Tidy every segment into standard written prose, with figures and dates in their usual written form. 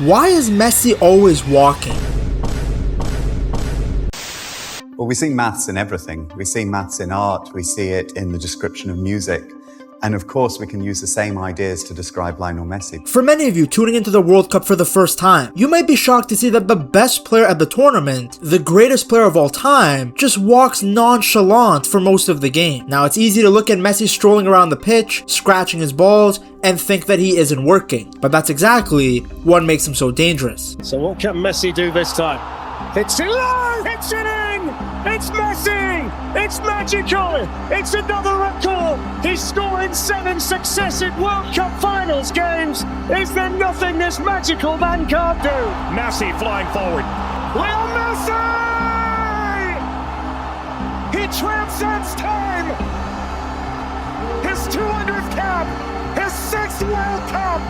Why is Messi always walking? Well, we see maths in everything. We see maths in art, we see it in the description of music. And of course, we can use the same ideas to describe Lionel Messi. For many of you tuning into the World Cup for the first time, you might be shocked to see that the best player at the tournament, the greatest player of all time, just walks nonchalant for most of the game. Now, it's easy to look at Messi strolling around the pitch, scratching his balls, and think that he isn't working. But that's exactly what makes him so dangerous. So what can Messi do this time? It's in low! It's it in! It's Messi! It's magical! It's another record! He's scoring 7 successive World Cup Finals games! Is there nothing this magical man can't do? Messi flying forward. Lionel Messi! He transcends time! His 200th cap! His 6th World Cup!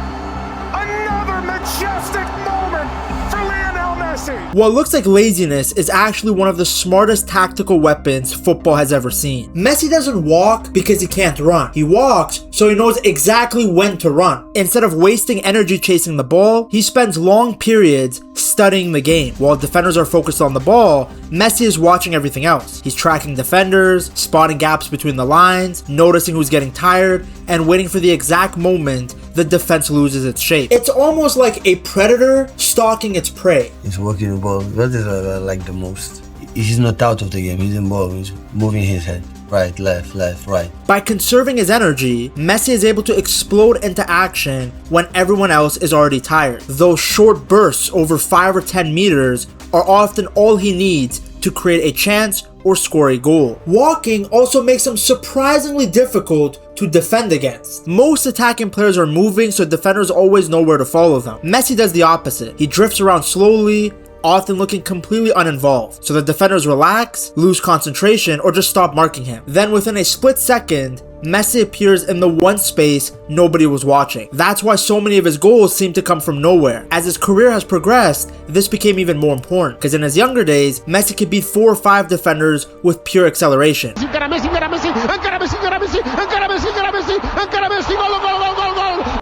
Another majestic moment for Lionel Messi! What looks like laziness is actually one of the smartest tactical weapons football has ever seen. Messi doesn't walk because he can't run. He walks so he knows exactly when to run. Instead of wasting energy chasing the ball, he spends long periods studying the game. While defenders are focused on the ball, Messi is watching everything else. He's tracking defenders, spotting gaps between the lines, noticing who's getting tired, and waiting for the exact moment the defense loses its shape. It's almost like a predator stalking its prey. He's walking the ball. That is what I like the most. He's not out of the game. He's involved. He's moving his head. Right, left, right. By conserving his energy, Messi is able to explode into action when everyone else is already tired. Those short bursts over 5 or 10 meters are often all he needs to create a chance or score a goal. Walking also makes him surprisingly difficult to defend against. Most attacking players are moving, so defenders always know where to follow them. Messi does the opposite. He drifts around slowly, often looking completely uninvolved. So the defenders relax, lose concentration, or just stop marking him. Then within a split second, Messi appears in the one space nobody was watching. That's why so many of his goals seem to come from nowhere. As his career has progressed, this became even more important, because in his younger days, Messi could beat 4 or 5 defenders with pure acceleration.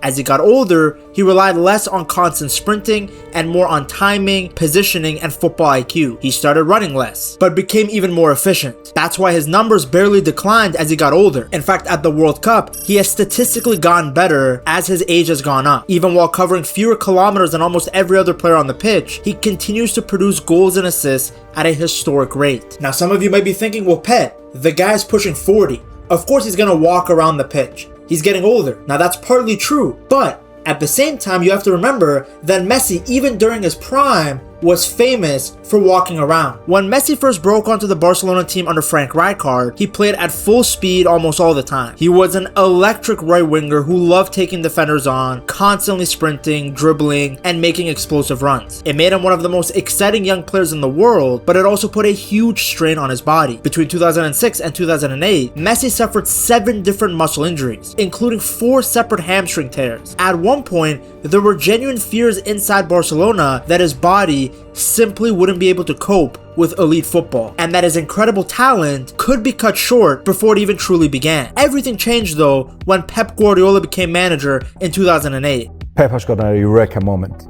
As he got older, he relied less on constant sprinting and more on timing, positioning, and football IQ. He started running less, but became even more efficient. That's why his numbers barely declined as he got older. In fact, at the World Cup, he has statistically gotten better as his age has gone up. Even while covering fewer kilometers than almost every other player on the pitch, he continues to produce goals and assists at a historic rate. Now, some of you might be thinking, well, Pet, the guy's pushing 40. Of course he's gonna walk around the pitch. He's getting older. Now, that's partly true, but at the same time, you have to remember that Messi, even during his prime, was famous for walking around. When Messi first broke onto the Barcelona team under Frank Rijkaard, he played at full speed almost all the time. He was an electric right winger who loved taking defenders on, constantly sprinting, dribbling, and making explosive runs. It made him one of the most exciting young players in the world, but it also put a huge strain on his body. Between 2006 and 2008, Messi suffered 7 different muscle injuries, including 4 separate hamstring tears. At one point, there were genuine fears inside Barcelona that his body simply wouldn't be able to cope with elite football, and that his incredible talent could be cut short before it even truly began. Everything changed though when Pep Guardiola became manager in 2008. Pep has got a eureka moment.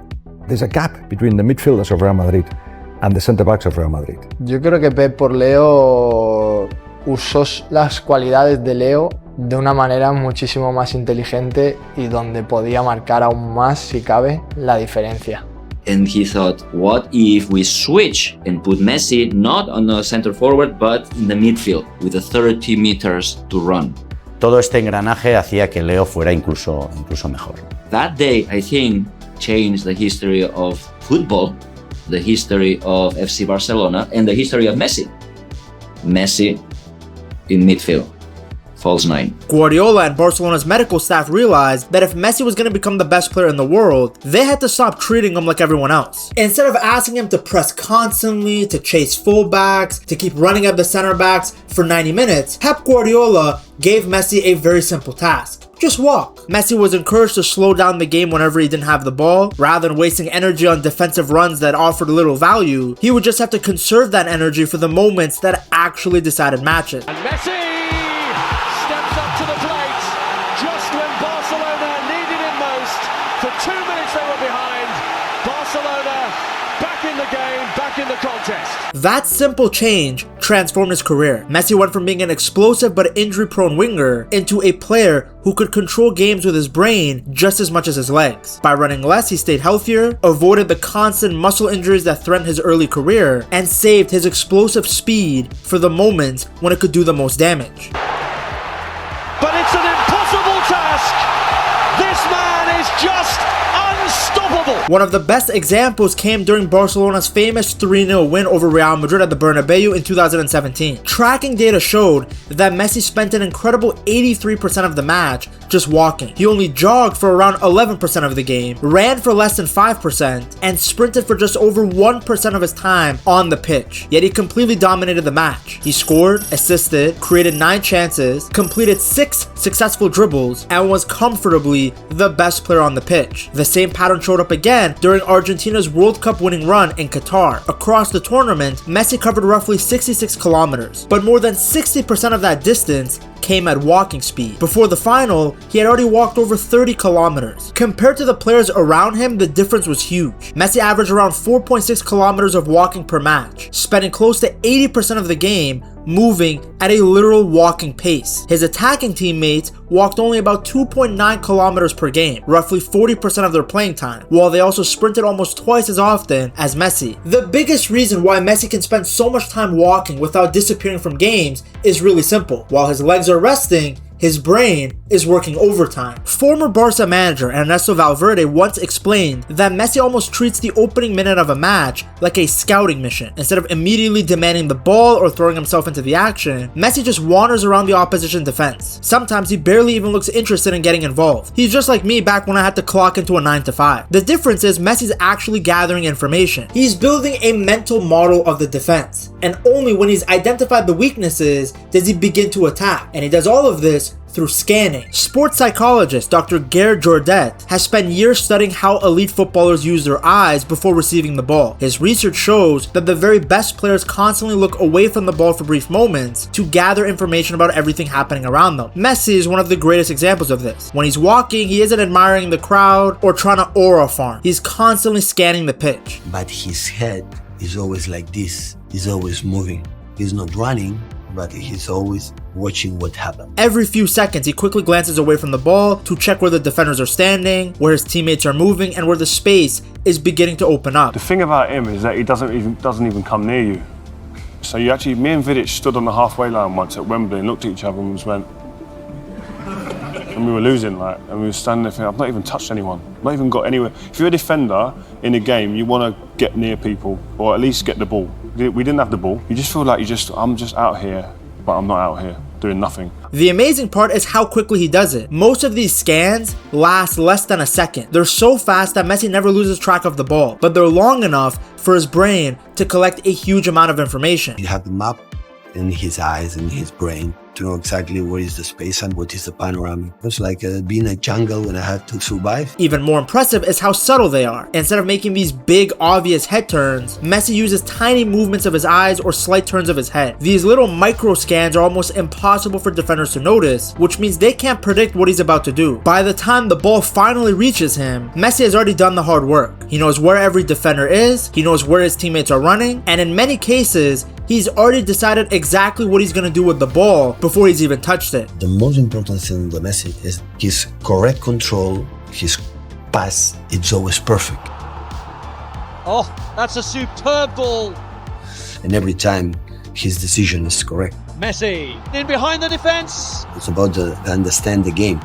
There's a gap between the midfielders of Real Madrid and the centre-backs of Real Madrid. Yo creo que Pep por Leo usó las cualidades de Leo de una manera muchísimo más inteligente y donde podía marcar aún más, si cabe, la diferencia. And he thought, what if we switch and put Messi not on the center forward but in the midfield with the 30 meters to run? Todo este engranaje hacía que Leo fuera incluso mejor. That day, I think, changed the history of football, the history of FC Barcelona, and the history of Messi. Messi in midfield. False 9. Guardiola and Barcelona's medical staff realized that if Messi was going to become the best player in the world, they had to stop treating him like everyone else. Instead of asking him to press constantly, to chase fullbacks, to keep running at the center backs for 90 minutes, Pep Guardiola gave Messi a very simple task. Just walk. Messi was encouraged to slow down the game whenever he didn't have the ball. Rather than wasting energy on defensive runs that offered little value, he would just have to conserve that energy for the moments that actually decided matches. And Messi steps up to the plate just when Barcelona needed him most. For 2 minutes they were behind. Barcelona back in the game, back in the contest. That simple change transformed his career. Messi went from being an explosive but injury-prone winger into a player who could control games with his brain just as much as his legs. By running less, he stayed healthier, avoided the constant muscle injuries that threatened his early career, and saved his explosive speed for the moments when it could do the most damage. But it's an impossible task. This man is just unstoppable. One of the best examples came during Barcelona's famous 3-0 win over Real Madrid at the Bernabeu in 2017. Tracking data showed that Messi spent an incredible 83% of the match just walking. He only jogged for around 11% of the game, ran for less than 5%, and sprinted for just over 1% of his time on the pitch. Yet he completely dominated the match. He scored, assisted, created 9 chances, completed 6 successful dribbles, and was comfortably the best player on the pitch. The same pattern showed up again during Argentina's World Cup winning run in Qatar. Across the tournament, Messi covered roughly 66 kilometers, but more than 60% of that distance came at walking speed. Before the final, he had already walked over 30 kilometers. Compared to the players around him, the difference was huge. Messi averaged around 4.6 kilometers of walking per match, spending close to 80% of the game moving at a literal walking pace. His attacking teammates walked only about 2.9 kilometers per game, roughly 40% of their playing time, while they also sprinted almost twice as often as Messi. The biggest reason why Messi can spend so much time walking without disappearing from games is really simple. While his legs are resting, his brain is working overtime. Former Barca manager Ernesto Valverde once explained that Messi almost treats the opening minute of a match like a scouting mission. Instead of immediately demanding the ball or throwing himself into the action, Messi just wanders around the opposition defense. Sometimes he barely even looks interested in getting involved. He's just like me back when I had to clock into a 9 to 5. The difference is Messi's actually gathering information. He's building a mental model of the defense, and only when he's identified the weaknesses does he begin to attack. And he does all of this through scanning. Sports psychologist Dr. Gerd Jordet has spent years studying how elite footballers use their eyes before receiving the ball. His research shows that the very best players constantly look away from the ball for brief moments to gather information about everything happening around them. Messi is one of the greatest examples of this. When he's walking, he isn't admiring the crowd or trying to aura farm. He's constantly scanning the pitch. But his head is always like this. He's always moving. He's not running, but he's always watching what happens. Every few seconds, he quickly glances away from the ball to check where the defenders are standing, where his teammates are moving, and where the space is beginning to open up. The thing about him is that he doesn't even come near you. So me and Vidic stood on the halfway line once at Wembley and looked at each other and just went, and we were losing, and we were standing there thinking, I've not even touched anyone, not even got anywhere. If you're a defender in a game, you want to get near people, or at least get the ball. We didn't have the ball. You just feel like I'm just out here, but I'm not out here doing nothing. The amazing part is how quickly he does it. Most of these scans last less than a second. They're so fast that Messi never loses track of the ball, but they're long enough for his brain to collect a huge amount of information. You have the map in his eyes and his brain to know exactly where is the space and what is the panorama. It's like being a jungle when I had to survive. Even more impressive is how subtle they are. Instead of making these big, obvious head turns, Messi uses tiny movements of his eyes or slight turns of his head. These little micro scans are almost impossible for defenders to notice, which means they can't predict what he's about to do. By the time the ball finally reaches him, Messi has already done the hard work. He knows where every defender is, he knows where his teammates are running, and in many cases, he's already decided exactly what he's going to do with the ball before he's even touched it. The most important thing with Messi is his correct control, his pass, it's always perfect. Oh, that's a superb ball. And every time his decision is correct. Messi in behind the defense. It's about to understand the game.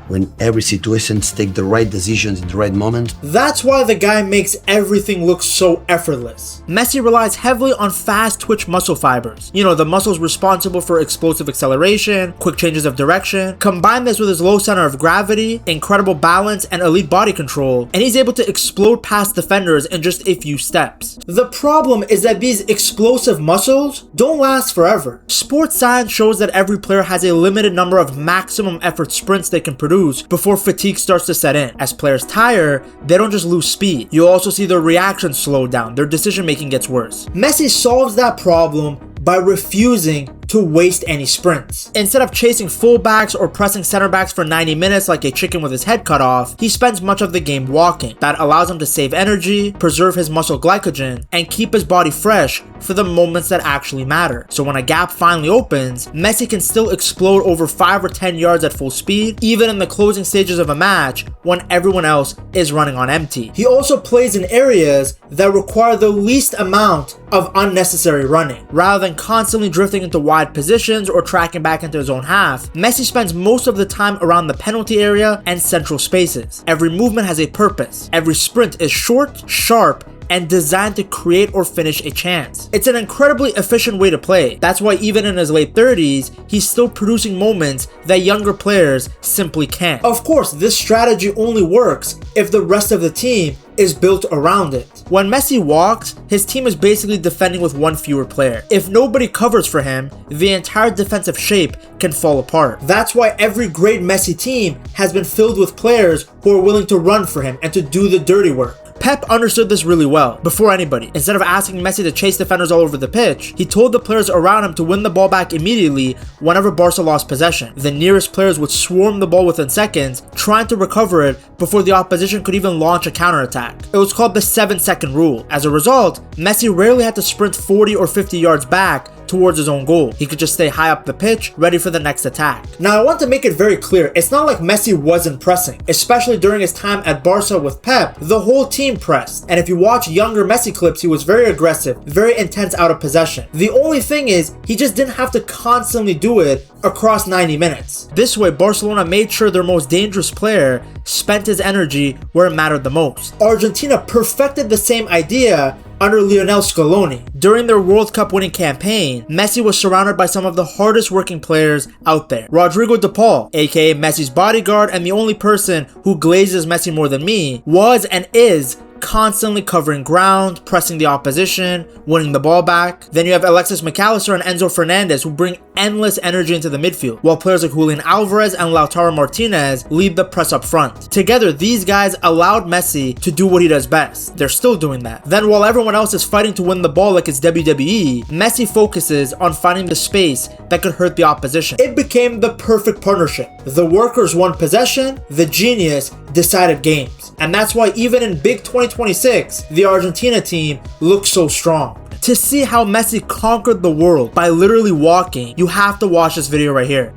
When every situation take the right decisions in the right moment. That's why the guy makes everything look so effortless. Messi relies heavily on fast twitch muscle fibers. You know, the muscles responsible for explosive acceleration, quick changes of direction. Combine this with his low center of gravity, incredible balance, and elite body control, and he's able to explode past defenders in just a few steps. The problem is that these explosive muscles don't last forever. Sports science shows that every player has a limited number of maximum effort sprints they can produce before fatigue starts to set in. As players tire, they don't just lose speed. You'll also see their reactions slow down, their decision making gets worse. Messi solves that problem by refusing to waste any sprints. Instead of chasing fullbacks or pressing center backs for 90 minutes like a chicken with his head cut off, he spends much of the game walking. That allows him to save energy, preserve his muscle glycogen, and keep his body fresh for the moments that actually matter. So when a gap finally opens, Messi can still explode over 5 or 10 yards at full speed, even in the closing stages of a match when everyone else is running on empty. He also plays in areas that require the least amount of unnecessary running. Rather than constantly drifting into wide positions or tracking back into his own half, Messi spends most of the time around the penalty area and central spaces. Every movement has a purpose. Every sprint is short, sharp, and designed to create or finish a chance. It's an incredibly efficient way to play. That's why even in his late 30s, he's still producing moments that younger players simply can't. Of course, this strategy only works if the rest of the team is built around it. When Messi walks, his team is basically defending with one fewer player. If nobody covers for him, the entire defensive shape can fall apart. That's why every great Messi team has been filled with players who are willing to run for him and to do the dirty work. Pep understood this really well before anybody. Instead of asking Messi to chase defenders all over the pitch, he told the players around him to win the ball back immediately whenever Barca lost possession. The nearest players would swarm the ball within seconds, trying to recover it before the opposition could even launch a counterattack. It was called the 7-second rule. As a result, Messi rarely had to sprint 40 or 50 yards back towards his own goal. He could just stay high up the pitch, ready for the next attack. Now I want to make it very clear, it's not like Messi wasn't pressing. Especially during his time at Barca with Pep, the whole team pressed. And if you watch younger Messi clips, he was very aggressive, very intense out of possession. The only thing is, he just didn't have to constantly do it across 90 minutes. This way, Barcelona made sure their most dangerous player spent his energy where it mattered the most. Argentina perfected the same idea under Lionel Scaloni. During their World Cup winning campaign, Messi was surrounded by some of the hardest working players out there. Rodrigo de Paul, aka Messi's bodyguard and the only person who glazes Messi more than me, was and is constantly covering ground, pressing the opposition, winning the ball back. Then you have Alexis McAllister and Enzo Fernandez who bring endless energy into the midfield, while players like Julian Alvarez and Lautaro Martinez lead the press up front. Together, these guys allowed Messi to do what he does best. They're still doing that. Then while everyone else is fighting to win the ball like it's WWE, Messi focuses on finding the space that could hurt the opposition. It became the perfect partnership. The workers won possession, the genius decided games. And that's why even in big 2026, the Argentina team looks so strong. To see how Messi conquered the world by literally walking, you have to watch this video right here.